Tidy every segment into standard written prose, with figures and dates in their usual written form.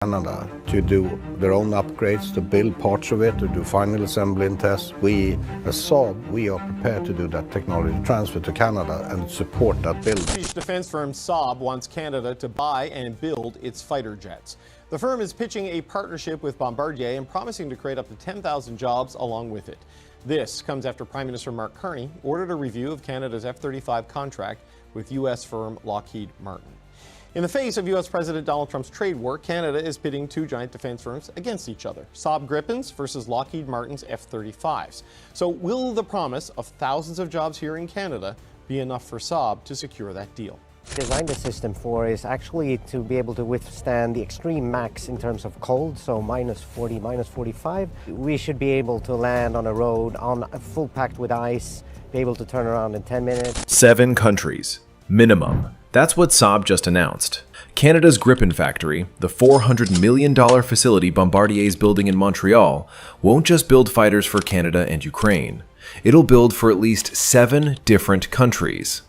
Canada to do their own upgrades, to build parts of it, to do final assembly and tests. We, as Saab, we are prepared to do that technology transfer to Canada and support that build. British defense firm Saab wants Canada to buy and build its fighter jets. The firm is pitching a partnership with Bombardier and promising to create up to 10,000 jobs along with it. This comes after Prime Minister Mark Carney ordered a review of Canada's F-35 contract with U.S. firm Lockheed Martin. In the face of U.S. President Donald Trump's trade war, Canada is pitting two giant defense firms against each other, Saab Gripens versus Lockheed Martin's F-35s. So will the promise of thousands of jobs here in Canada be enough for Saab to secure that deal? Designed the system for is actually to be able to withstand the extreme max in terms of cold, so minus 40, minus 45. We should be able to land on a road on full packed with ice, be able to turn around in 10 minutes. 7 countries, minimum. That's what Saab just announced. Canada's Gripen factory, the $400 million facility Bombardier is building in Montreal, won't just build fighters for Canada and Ukraine. It'll build for at least 7 different countries.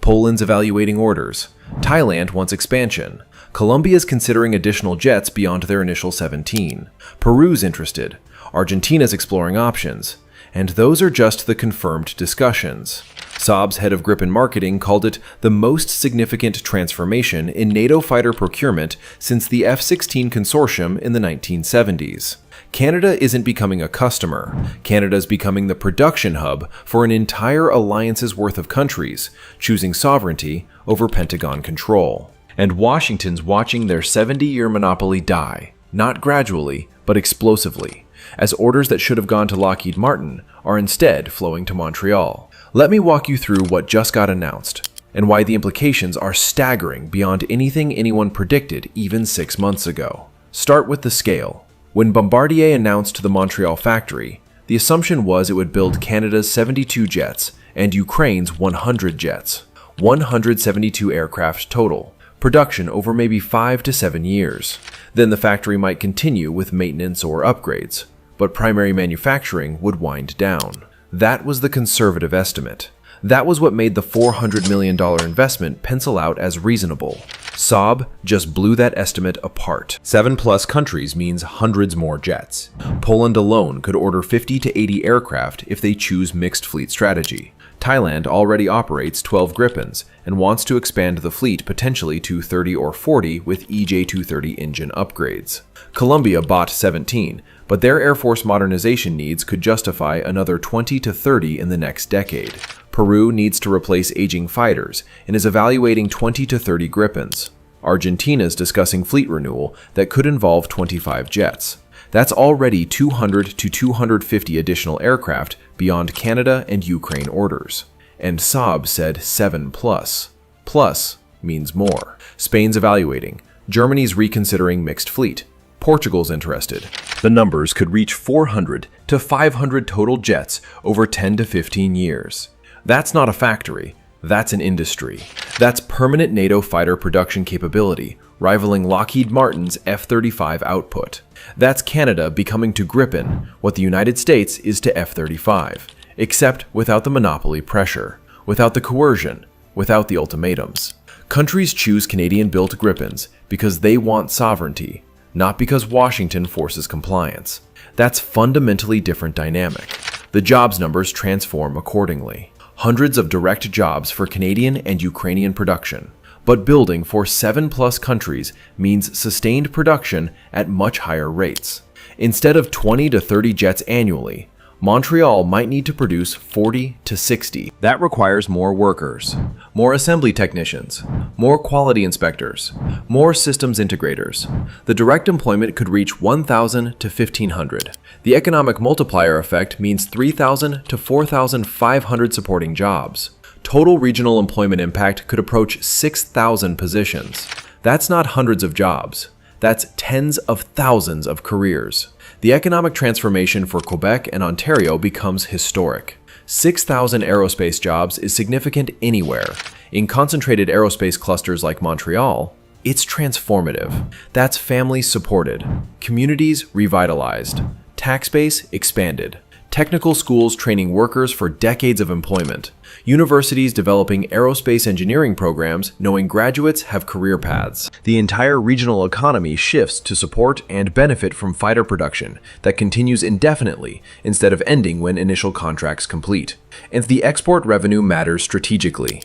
Poland's evaluating orders. Thailand wants expansion. Colombia's considering additional jets beyond their initial 17. Peru's interested. Argentina's exploring options. And those are just the confirmed discussions. Saab's head of Gripen marketing called it the most significant transformation in NATO fighter procurement since the F-16 consortium in the 1970s. Canada isn't becoming a customer. Canada's becoming the production hub for an entire alliance's worth of countries, choosing sovereignty over Pentagon control. And Washington's watching their 70-year monopoly die, not gradually, but explosively, as orders that should have gone to Lockheed Martin are instead flowing to Montreal. Let me walk you through what just got announced, and why the implications are staggering beyond anything anyone predicted even 6 months ago. Start with the scale. When Bombardier announced the Montreal factory, the assumption was it would build Canada's 72 jets and Ukraine's 100 jets. 172 aircraft total. Production over maybe 5 to 7 years. Then the factory might continue with maintenance or upgrades, but primary manufacturing would wind down. That was the conservative estimate. That was what made the $400 million investment pencil out as reasonable. Saab just blew that estimate apart. 7+ countries means hundreds more jets. Poland alone could order 50 to 80 aircraft if they choose mixed fleet strategy. Thailand already operates 12 Gripens and wants to expand the fleet potentially to 30 or 40 with EJ230 engine upgrades. Colombia bought 17, but their Air Force modernization needs could justify another 20 to 30 in the next decade. Peru needs to replace aging fighters and is evaluating 20 to 30 Gripens. Argentina's discussing fleet renewal that could involve 25 jets. That's already 200 to 250 additional aircraft beyond Canada and Ukraine orders. And Saab said 7+. Plus means more. Spain's evaluating. Germany's reconsidering mixed fleet. Portugal's interested. The numbers could reach 400 to 500 total jets over 10 to 15 years. That's not a factory. That's an industry. That's permanent NATO fighter production capability, rivaling Lockheed Martin's F-35 output. That's Canada becoming to Gripen what the United States is to F-35, except without the monopoly pressure, without the coercion, without the ultimatums. Countries choose Canadian-built Gripens because they want sovereignty, not because Washington forces compliance. That's fundamentally different dynamic. The jobs numbers transform accordingly. Hundreds of direct jobs for Canadian and Ukrainian production. But building for 7+ countries means sustained production at much higher rates. Instead of 20 to 30 jets annually, Montreal might need to produce 40 to 60. That requires more workers, more assembly technicians, more quality inspectors, more systems integrators. The direct employment could reach 1,000 to 1,500. The economic multiplier effect means 3,000 to 4,500 supporting jobs. Total regional employment impact could approach 6,000 positions. That's not hundreds of jobs. That's tens of thousands of careers. The economic transformation for Quebec and Ontario becomes historic. 6,000 aerospace jobs is significant anywhere. In concentrated aerospace clusters like Montreal, it's transformative. That's families supported, communities revitalized, tax base expanded, technical schools training workers for decades of employment, universities developing aerospace engineering programs knowing graduates have career paths. The entire regional economy shifts to support and benefit from fighter production that continues indefinitely instead of ending when initial contracts complete. And the export revenue matters strategically.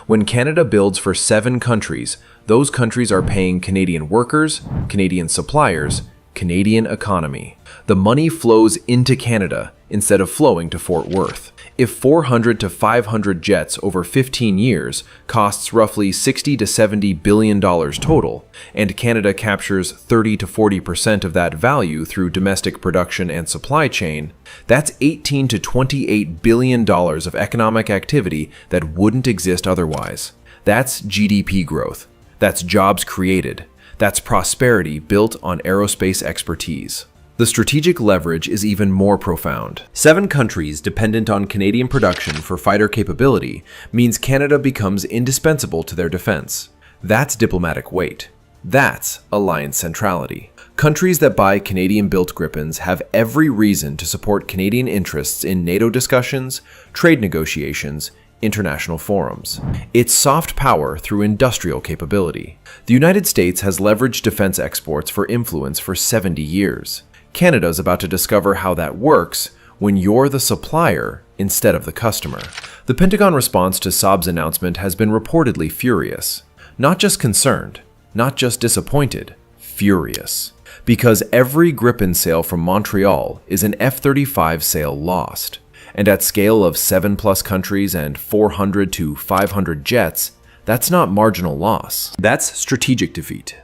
When Canada builds for 7 countries, those countries are paying Canadian workers, Canadian suppliers, Canadian economy. The money flows into Canada instead of flowing to Fort Worth. If 400 to 500 jets over 15 years costs roughly $60 to $70 billion total, and Canada captures 30 to 40% of that value through domestic production and supply chain, that's $18 to $28 billion of economic activity that wouldn't exist otherwise. That's GDP growth. That's jobs created. That's prosperity built on aerospace expertise. The strategic leverage is even more profound. 7 countries dependent on Canadian production for fighter capability means Canada becomes indispensable to their defense. That's diplomatic weight. That's alliance centrality. Countries that buy Canadian-built Gripens have every reason to support Canadian interests in NATO discussions, trade negotiations, international forums. It's soft power through industrial capability. The United States has leveraged defense exports for influence for 70 years. Canada's about to discover how that works when you're the supplier instead of the customer. The Pentagon response to Saab's announcement has been reportedly furious. Not just concerned, not just disappointed, furious. Because every Gripen sale from Montreal is an F-35 sale lost. And at scale of 7+ countries and 400 to 500 jets, that's not marginal loss. That's strategic defeat.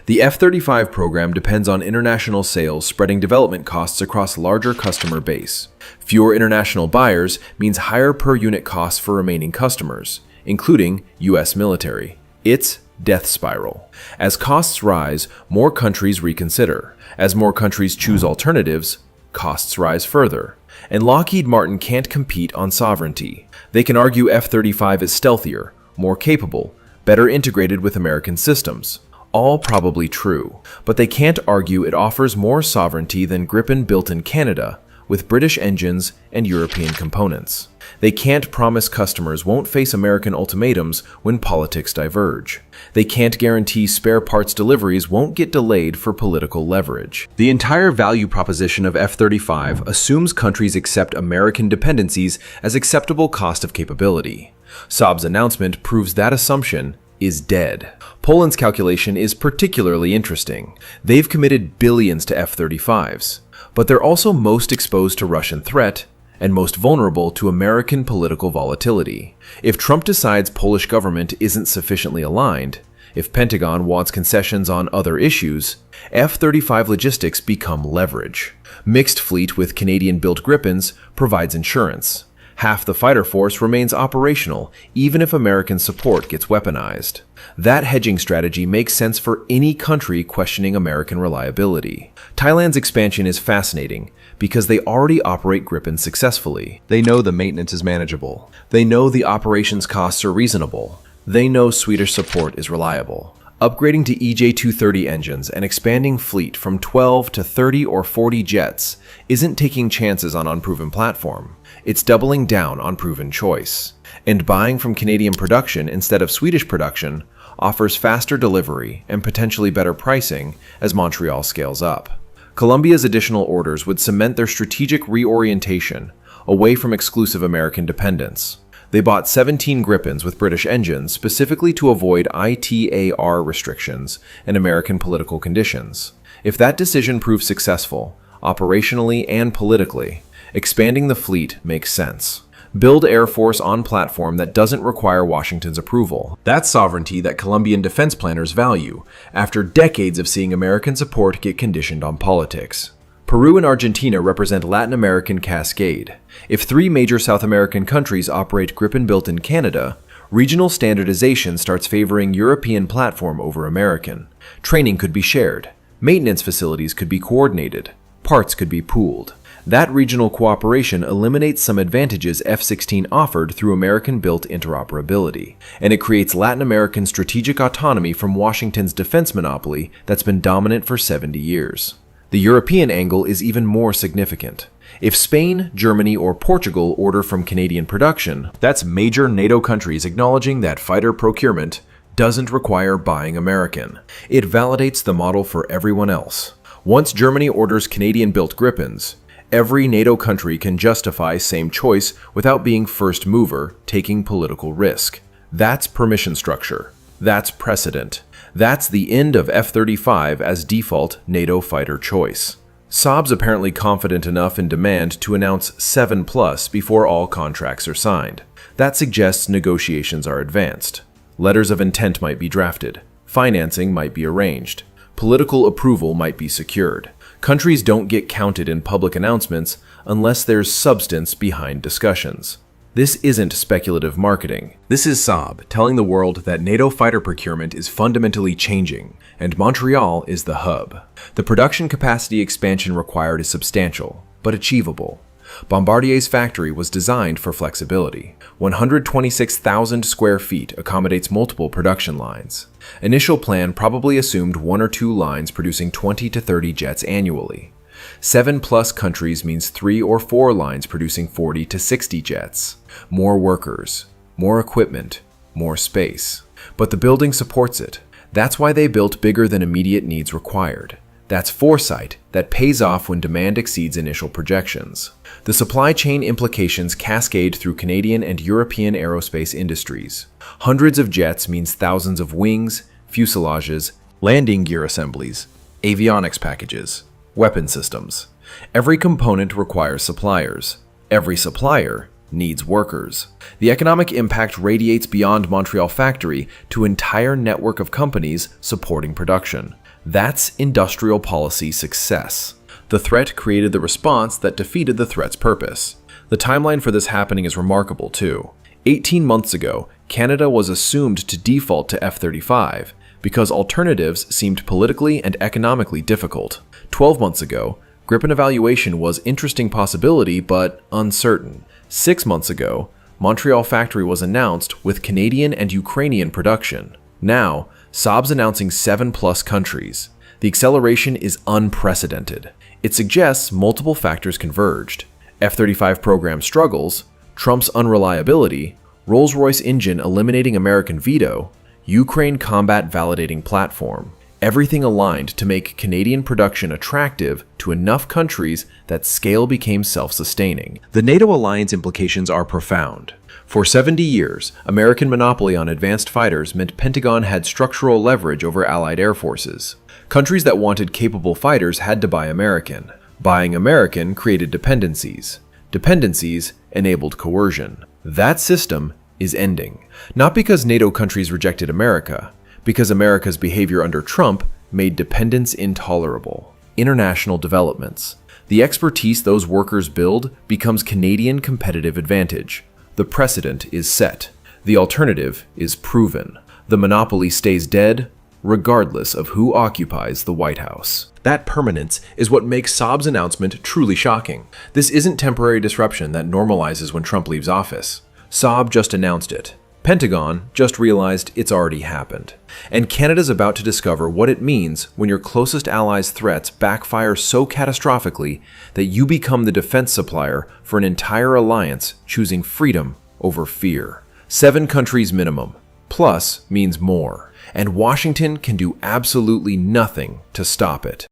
The F-35 program depends on international sales spreading development costs across larger customer base. Fewer international buyers means higher per unit costs for remaining customers, including US military. It's death spiral. As costs rise, more countries reconsider. As more countries choose alternatives, costs rise further. And Lockheed Martin can't compete on sovereignty. They can argue F-35 is stealthier, more capable, better integrated with American systems. All probably true, but they can't argue it offers more sovereignty than Gripen built in Canada, with British engines and European components. They can't promise customers won't face American ultimatums when politics diverge. They can't guarantee spare parts deliveries won't get delayed for political leverage. The entire value proposition of F-35 assumes countries accept American dependencies as acceptable cost of capability. Saab's announcement proves that assumption is dead. Poland's calculation is particularly interesting. They've committed billions to F-35s, but they're also most exposed to Russian threat and most vulnerable to American political volatility. If Trump decides Polish government isn't sufficiently aligned, if Pentagon wants concessions on other issues, F-35 logistics become leverage. Mixed fleet with Canadian-built Gripens provides insurance. Half the fighter force remains operational, even if American support gets weaponized. That hedging strategy makes sense for any country questioning American reliability. Thailand's expansion is fascinating because they already operate Gripen successfully. They know the maintenance is manageable. They know the operations costs are reasonable. They know Swedish support is reliable. Upgrading to EJ230 engines and expanding fleet from 12 to 30 or 40 jets isn't taking chances on unproven platform. It's doubling down on proven choice. And buying from Canadian production instead of Swedish production offers faster delivery and potentially better pricing as Montreal scales up. Colombia's additional orders would cement their strategic reorientation away from exclusive American dependence. They bought 17 Gripens with British engines specifically to avoid ITAR restrictions and American political conditions. If that decision proves successful, operationally and politically, expanding the fleet makes sense. Build Air Force on platform that doesn't require Washington's approval. That's sovereignty that Colombian defense planners value, after decades of seeing American support get conditioned on politics. Peru and Argentina represent Latin American cascade. If 3 major South American countries operate Gripen built in Canada, regional standardization starts favoring European platform over American. Training could be shared. Maintenance facilities could be coordinated. Parts could be pooled. That regional cooperation eliminates some advantages F-16 offered through American-built interoperability, and it creates Latin American strategic autonomy from Washington's defense monopoly that's been dominant for 70 years. The European angle is even more significant. If Spain, Germany, or Portugal order from Canadian production, that's major NATO countries acknowledging that fighter procurement doesn't require buying American. It validates the model for everyone else. Once Germany orders Canadian-built Gripens, every NATO country can justify same choice without being first mover, taking political risk. That's permission structure. That's precedent. That's the end of F-35 as default NATO fighter choice. Saab's apparently confident enough in demand to announce 7+ before all contracts are signed. That suggests negotiations are advanced. Letters of intent might be drafted. Financing might be arranged. Political approval might be secured. Countries don't get counted in public announcements unless there's substance behind discussions. This isn't speculative marketing. This is Saab telling the world that NATO fighter procurement is fundamentally changing, and Montreal is the hub. The production capacity expansion required is substantial, but achievable. Bombardier's factory was designed for flexibility. 126,000 square feet accommodates multiple production lines. Initial plan probably assumed 1 or 2 lines producing 20 to 30 jets annually. 7+ countries means 3 or 4 lines producing 40 to 60 jets. More workers, more equipment, more space. But the building supports it. That's why they built bigger than immediate needs required. That's foresight that pays off when demand exceeds initial projections. The supply chain implications cascade through Canadian and European aerospace industries. Hundreds of jets means thousands of wings, fuselages, landing gear assemblies, avionics packages, weapon systems. Every component requires suppliers. Every supplier needs workers. The economic impact radiates beyond Montreal factory to an entire network of companies supporting production. That's industrial policy success. The threat created the response that defeated the threat's purpose. The timeline for this happening is remarkable too. 18 months ago, Canada was assumed to default to F-35 because alternatives seemed politically and economically difficult. 12 months ago, Gripen evaluation was interesting possibility but uncertain. 6 months ago, Montreal factory was announced with Canadian and Ukrainian production. Now, Saab's announcing 7+ countries. The acceleration is unprecedented. It suggests multiple factors converged. F-35 program struggles, Trump's unreliability, Rolls-Royce engine eliminating American veto, Ukraine combat validating platform. Everything aligned to make Canadian production attractive to enough countries that scale became self-sustaining. The NATO alliance implications are profound. For 70 years, American monopoly on advanced fighters meant Pentagon had structural leverage over Allied air forces. Countries that wanted capable fighters had to buy American. Buying American created dependencies. Dependencies enabled coercion. That system is ending. Not because NATO countries rejected America, because America's behavior under Trump made dependence intolerable. International developments. The expertise those workers build becomes Canadian competitive advantage. The precedent is set. The alternative is proven. The monopoly stays dead, regardless of who occupies the White House. That permanence is what makes Saab's announcement truly shocking. This isn't temporary disruption that normalizes when Trump leaves office. Saab just announced it. Pentagon just realized it's already happened. And Canada's about to discover what it means when your closest ally's threats backfire so catastrophically that you become the defense supplier for an entire alliance choosing freedom over fear. 7 countries minimum. Plus means more. And Washington can do absolutely nothing to stop it.